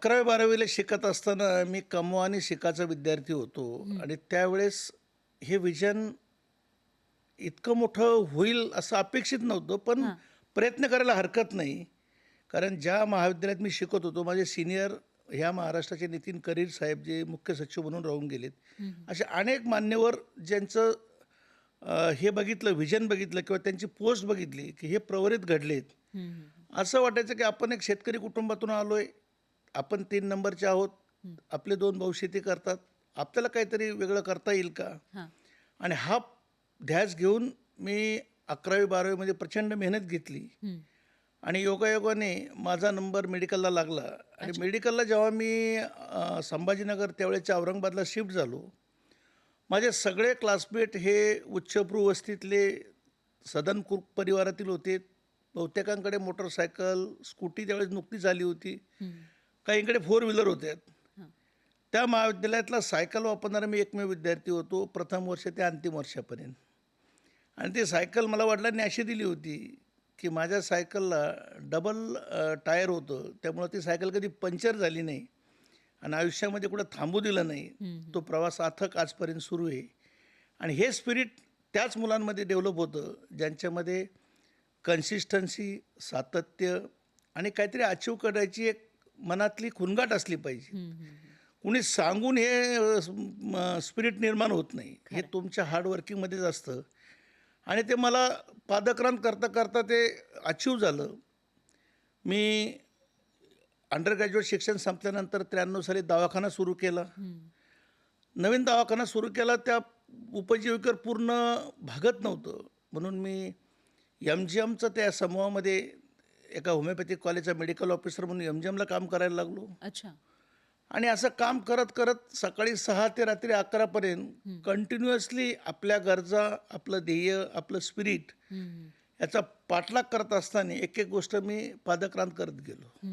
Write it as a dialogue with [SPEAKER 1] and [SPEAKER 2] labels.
[SPEAKER 1] 11वी-12वीला शिकत असताना मी कमवा आणि शिकाचा विद्यार्थी होतो आणि त्यावेळेस हे विजन इतकं मोठं होईल असं अपेक्षित नव्हतं, पण
[SPEAKER 2] हां.
[SPEAKER 1] प्रयत्न करायला हरकत नाही. कारण ज्या महाविद्यालयात मी शिकत होतो, माझे सीनियर ह्या महाराष्ट्राचे नितीन करीर साहेब जे मुख्य सचिव म्हणून राहून गेलेत.
[SPEAKER 2] हं, हं.
[SPEAKER 1] असे अनेक मान्यवर ज्यांचं हे बघितलं, व्हिजन बघितलं किंवा त्यांची पोस्ट बघितली, की हे प्रवरित घडलेत.
[SPEAKER 2] हं, हं.
[SPEAKER 1] असं वाटायचं की आपण एक शेतकरी कुटुंबातून आलोय. आपण 3 नंबरचे आहोत.
[SPEAKER 2] हं.
[SPEAKER 1] आपले 2 भाऊ शेती करतात. आपल्याला काहीतरी वेगळं करता येईल का?
[SPEAKER 2] हां.
[SPEAKER 1] आणि हा ध्यास घेऊन मी 11वी-12वी मध्ये प्रचंड मेहनत घेतली
[SPEAKER 2] हं.
[SPEAKER 1] आणि योगायोगाने माझा नंबर मेडिकलला लागला आणि
[SPEAKER 2] अच्छा.
[SPEAKER 1] मेडिकलला जेव्हा मी संभाजीनगर त्यावेळेच्या औरंगाबादला शिफ्ट झालो, माझे सगळे क्लासमेट हे उच्चभ्रू वस्तीतले सदन कुक परिवारातील होते. बहुतेकांकडे मोटरसायकल, स्कूटी त्यावेळेस नुकतीच आली होती.
[SPEAKER 2] हं.
[SPEAKER 1] काहींकडे फोर व्हीलर होत्या.
[SPEAKER 2] हां.
[SPEAKER 1] त्या महाविद्यालयातला सायकल वापरणारा मी एकमेव विद्यार्थी होतो, प्रथम वर्ष ते अंतिम वर्षापर्यंत. आणि ती सायकल मला वडिलांनी अशी दिली होती, की माझ्या सायकलला डबल टायर होतं. त्यामुळं ती सायकल कधी पंक्चर झाली नाही आणि आयुष्यामध्ये कुठं थांबू दिलं नाही.
[SPEAKER 2] हं, हं.
[SPEAKER 1] तो प्रवास अथक आजपर्यंत सुरू आहे. आणि हे स्पिरिट त्याच मुलांमध्ये डेव्हलप होतं, ज्यांच्यामध्ये कन्सिस्टन्सी, सातत्य आणि काहीतरी अचीव करायची एक मनातली खुणगाट असली पाहिजे.
[SPEAKER 2] हं, हं, हं.
[SPEAKER 1] कुणी सांगून हे स्पिरिट निर्माण होत नाही. हे
[SPEAKER 2] खरं आहे.
[SPEAKER 1] तुमच्या हार्ड वर्किंगमध्येच असतं आणि ते मला पादक्रांत करता करता ते अचीव झालं. मी अंडर ग्रॅज्युएट शिक्षण संपल्यानंतर 93 साली दवाखाना सुरू केला.
[SPEAKER 2] हं.
[SPEAKER 1] नवीन दवाखाना सुरू केला, त्या उपजीविकेवर पूर्ण भागत नव्हतं. म्हणून मी एम-जी-एमचं त्या समूहामध्ये एका होमिओपॅथिक कॉलेजचा मेडिकल ऑफिसर म्हणून एम-जी-एमला काम करायला लागलो.
[SPEAKER 2] अच्छा.
[SPEAKER 1] आणि असं काम करत करत सकाळी 6 ते रात्री 11 पर्यंत कंटिन्युअसली आपल्या गरजा, आपलं ध्येय, आपलं स्पिरिट
[SPEAKER 2] हं, हं.
[SPEAKER 1] याचा पाठलाग करत असताना एक एक गोष्ट मी पादक्रांत करत गेलो.
[SPEAKER 2] हं.